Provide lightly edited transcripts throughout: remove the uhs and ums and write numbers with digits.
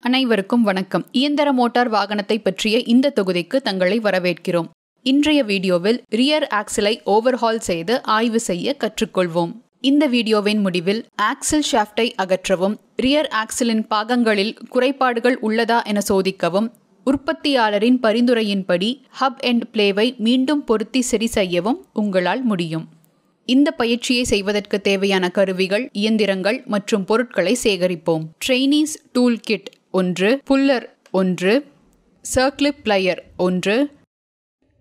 அனைவருக்கும் வணக்கம். இயந்திர மோட்டார் வாகனத்தை பற்றிய இந்த தொகுதிக்கு தங்களை வரவேற்கிறோம். இன்றைய வீடியோவில் ரியர் ஆக்சிலை ஓவர்ஹால் செய்து ஆய்வு செய்ய கற்றுக்கொள்வோம். இந்த வீடியோவின் முடிவில் ஆக்சில் ஷாஃப்டை அகற்றவும், ரியர் ஆக்சிலின் பாகங்களில் குறைபாடுகள் உள்ளதா என சோதிக்கவும், உற்பத்தியாளரின் பரிந்துரையின்படி ஹப் அண்ட் பிளேவை மீண்டும் பொருத்தி சரி செய்யவும் உங்களால் முடியும். இந்த பயிற்சியை செய்வதற்கு தேவையான கருவிகள், இயந்திரங்கள் மற்றும் பொருட்களை சேகரிப்போம். Trainees tool kit 1, puller 1, circlip plier 1,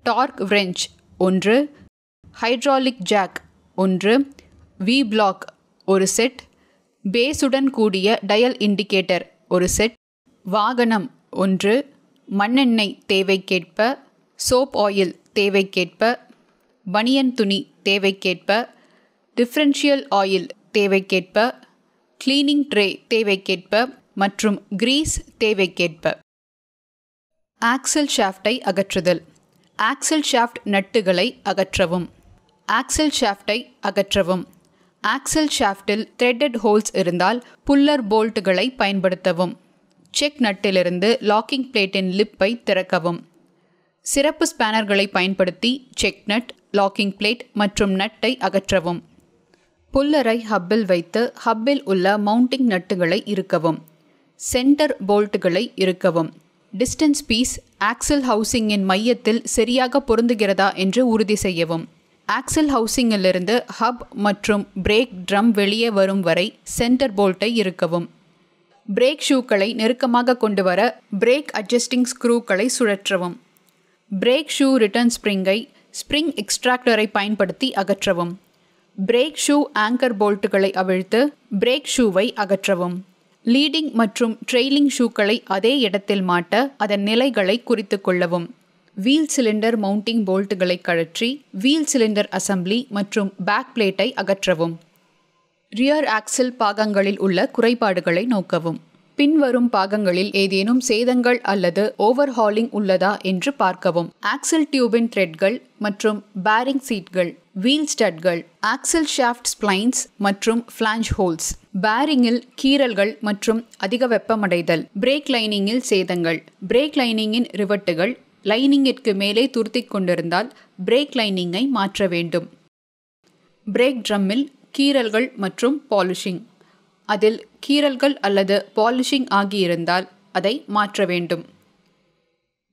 torque wrench 1, hydraulic jack 1, V block 1 set, பேஸுடன் கூடிய டயல் இண்டிகேட்டர் 1 செட், வாகனம் 1, மண்ணெண்ணெய் தேவைக்கேற்ப, சோப் ஆயில் தேவைக்கேற்ப, பனியன் துணி தேவைக்கேற்ப, டிஃபரன்ஷியல் ஆயில் தேவைக்கேற்ப, கிளீனிங் ட்ரே தேவைக்கேற்ப மற்றும் கிரீஸ் தேவைக்கேற்ப. ஆக்சில் ஷாஃப்டை அகற்றுதல். ஆக்சில் ஷாஃப்ட் நட்டுகளை அகற்றவும். ஆக்சில் ஷாஃப்டை அகற்றவும். ஆக்சில் ஷாஃப்டில் த்ரெட்டட் ஹோல்ஸ் இருந்தால் புல்லர் போல்ட்டுகளை பயன்படுத்தவும். செக் நட்டிலிருந்து லாக்கிங் பிளேட்டின் லிப்பை திறக்கவும். சிறப்பு ஸ்பேனர்களை பயன்படுத்தி செக் நட், லாக்கிங் பிளேட் மற்றும் நட்டை அகற்றவும். புல்லரை ஹப்பில் வைத்து ஹப்பில் உள்ள மவுண்டிங் நட்டுகளை இறுக்கவும். சென்டர் போல்ட்டுகளை இறுக்கவும். டிஸ்டன்ஸ் பீஸ் ஆக்சில் ஹவுசிங்கின் மையத்தில் சரியாக பொருந்துகிறதா என்று உறுதி செய்யவும். ஆக்சில் ஹவுசிங்கிலிருந்து ஹப் மற்றும் பிரேக் ட்ரம் வெளியே வரும் வரை சென்டர் போல்ட்டை இறுக்கவும். பிரேக் ஷூக்களை நெருக்கமாக கொண்டு வர break adjusting ஸ்க்ரூக்களை சுழற்றவும். Brake shoe return ஸ்ப்ரிங்கை spring எக்ஸ்ட்ராக்டரை பயன்படுத்தி அகற்றவும். பிரேக் ஷூ ஆங்கர் போல்ட்டுகளை அவிழ்த்து பிரேக் ஷூவை அகற்றவும். லீடிங் மற்றும் ட்ரெய்லிங் ஷூக்களை அதே இடத்தில் மாட்ட அதன் நிலைகளை குறித்து கொள்ளவும். வீல் சிலிண்டர் மவுண்டிங் போல்ட்டுகளை கழற்றி வீல் சிலிண்டர் அசம்பிளி மற்றும் பேக் பிளேட்டை அகற்றவும். ரியர் ஆக்சில் பாகங்களில் உள்ள குறைபாடுகளை நோக்கவும். பின்வரும் பாகங்களில் ஏதேனும் சேதங்கள் அல்லது ஓவர்ஹாலிங் உள்ளதா என்று பார்க்கவும். ஆக்சில் டியூபின் த்ரெட்கள் மற்றும் பேரிங் சீட்கள், வீல் ஸ்டட்கள், ஆக்சில் ஷாஃப்ட் ஸ்ப்ளைன்ஸ் மற்றும் ஃபிளாஞ்ச் ஹோல்ஸ், பேரிங்கில் கீறல்கள் மற்றும் அதிக வெப்பமடைதல், பிரேக் லைனிங்கில் சேதங்கள், பிரேக் லைனிங்கின் ரிவட்டுகள் லைனிங்கிற்கு மேலே துருத்திக் கொண்டிருந்தால் பிரேக் லைனிங்கை மாற்ற வேண்டும். பிரேக் ட்ரம்மில் கீறல்கள் மற்றும் பாலிஷிங், அதில் கீறல்கள் அல்லது பாலிஷிங் ஆகியிருந்தால் அதை மாற்ற வேண்டும்.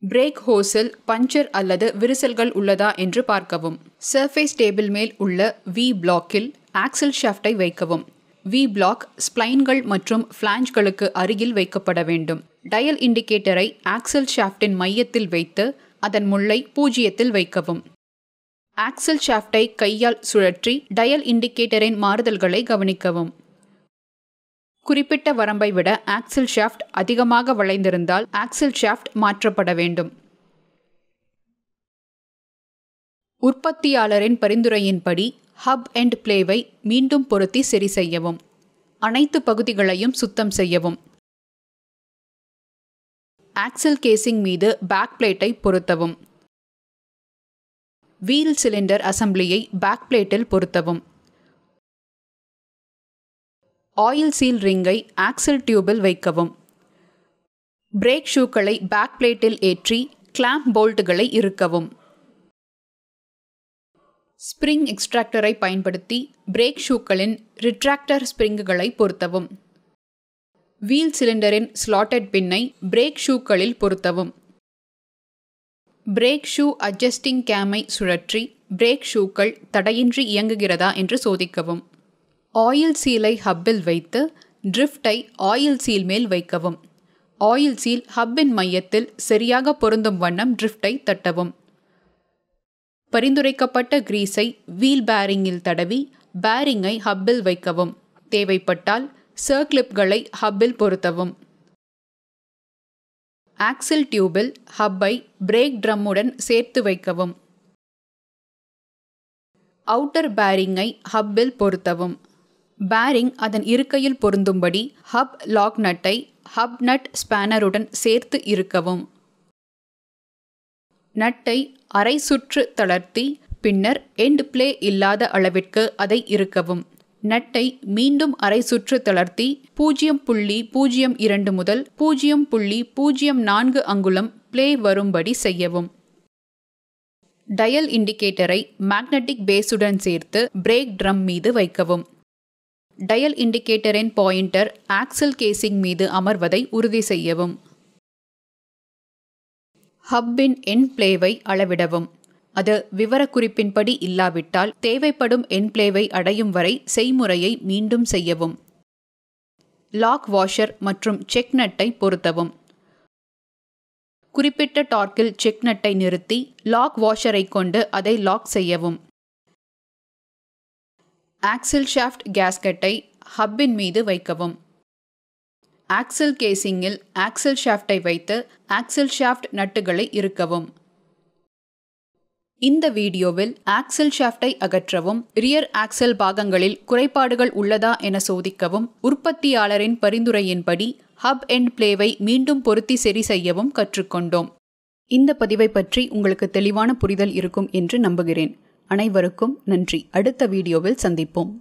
பிரேக் ஹோஸில் பஞ்சர் அல்லது விரிசல்கள் உள்ளதா என்று பார்க்கவும். சர்ஃபேஸ் டேபிள் மேல் உள்ள வி பிளாக்கில் ஆக்சில் ஷாஃப்டை வைக்கவும். வி பிளாக் ஸ்ப்ளைன்கள் மற்றும் ஃபிளாஞ்ச்களுக்கு அருகில் வைக்கப்பட வேண்டும். டயல் இண்டிகேட்டரை ஆக்சில் ஷாஃப்டின் மையத்தில் வைத்து அதன் முள்ளை 0 வைக்கவும். ஆக்சில் ஷாஃப்டை கையால் சுழற்றி டயல் இண்டிகேட்டரின் மாறுதல்களை கவனிக்கவும். குறிப்பிட்ட வரம்பை விட ஆக்சில் ஷாஃப்ட் அதிகமாக வளைந்திருந்தால் ஆக்சில் ஷாஃப்ட் மாற்றப்பட வேண்டும். உற்பத்தியாளரின் பரிந்துரையின்படி ஹப் அண்ட் பிளேவை மீண்டும் பொருத்தி சரி செய்யவும். அனைத்து பகுதிகளையும் சுத்தம் செய்யவும். ஆக்சில் கேசிங் மீது பேக் பிளேட்டை பொருத்தவும். வீல் சிலிண்டர் அசம்பிளியை பேக் பிளேட்டில் பொருத்தவும். ஆயில் சீல் ரிங்கை ஆக்சில் டியூபில் வைக்கவும். பிரேக் ஷூக்களை பேக் பிளேட்டில் ஏற்றி கிளாம்ப் போல்ட்டுகளை இறுக்கவும். ஸ்ப்ரிங் எக்ஸ்ட்ராக்டரை பயன்படுத்தி பிரேக் ஷூக்களின் ரிட்ராக்டர் ஸ்ப்ரிங்குகளை பொருத்தவும். வீல் சிலிண்டரின் ஸ்லாட்டட் பின்னை பிரேக் ஷூக்களில் பொருத்தவும். பிரேக் ஷூ அட்ஜஸ்டிங் கேமை சுழற்றி பிரேக் ஷூக்கள் தடையின்றி இயங்குகிறதா என்று சோதிக்கவும். ஆயில் சீலை ஹப்பில் வைத்து ட்ரிஃப்டை ஆயில் சீல் மேல் வைக்கவும். ஆயில் சீல் ஹப்பின் மையத்தில் சரியாக பொருந்தும் வண்ணம் ட்ரிஃப்டை தட்டவும். பரிந்துரைக்கப்பட்ட கிரீஸை வீல் பேரிங்கில் தடவி பேரிங்கை ஹப்பில் வைக்கவும். தேவைப்பட்டால் சர்க்ளிப்களை ஹப்பில் பொருத்தவும். ஆக்சில் டியூபில் ஹப்பை பிரேக் ட்ரம்முடன் சேர்த்து வைக்கவும். அவுட்டர் பேரிங்கை ஹப்பில் பொருத்தவும். பேரிங் அதன் இருக்கையில் பொருந்தும்படி ஹப் லாக் நட்டை ஹப் நட் ஸ்பேனருடன் சேர்த்து இறுக்கவும். நட்டை அரை சுற்று தளர்த்தி பின்னர் எண்ட் பிளே இல்லாத அளவிற்கு அதை இறுக்கவும். நட்டை மீண்டும் அரை சுற்று தளர்த்தி 0.02 முதல் 0.04 அங்குலம் பிளே வரும்படி செய்யவும். டயல் இண்டிகேட்டரை மேக்னெட்டிக் பேஸுடன் சேர்த்து பிரேக் ட்ரம் மீது வைக்கவும். டயல் இண்டிகேட்டரின் பாயிண்டர் ஆக்சல் கேசிங் மீது அமர்வதை உறுதி செய்யவும். ஹப்பின் எண்ட் பிளேவை அளவிடவும். அது விவரக்குறிப்பின்படி இல்லாவிட்டால் தேவைப்படும் எண்ட் பிளேவை அடையும் வரை செய்முறையை மீண்டும் செய்யவும். லாக் வாஷர் மற்றும் செக் நட்டை பொருத்தவும். குறிப்பிட்ட டார்க்கில் செக் நட்டை நிறுத்தி லாக் வாஷரை கொண்டு அதை லாக் செய்யவும். ஆக்சில் ஷாஃப்ட் கேஸ்கெட்டை ஹப்பின் மீது வைக்கவும். ஆக்சில் கேசிங்கில் ஆக்சில் ஷாஃப்டை வைத்து ஆக்சில் ஷாஃப்ட் நட்டுகளை இறுக்கவும். இந்த வீடியோவில் ஆக்சில் ஷாஃப்டை அகற்றவும், ரியர் ஆக்சல் பாகங்களில் குறைபாடுகள் உள்ளதா என சோதிக்கவும், உற்பத்தியாளரின் பரிந்துரையின்படி ஹப் எண்ட் பிளேவை மீண்டும் பொருத்தி சரி செய்யவும் கற்றுக்கொண்டோம். இந்த பதிவை பற்றி உங்களுக்கு தெளிவான புரிதல் இருக்கும் என்று நம்புகிறேன். அனைவருக்கும் நன்றி. அடுத்த வீடியோவில் சந்திப்போம்.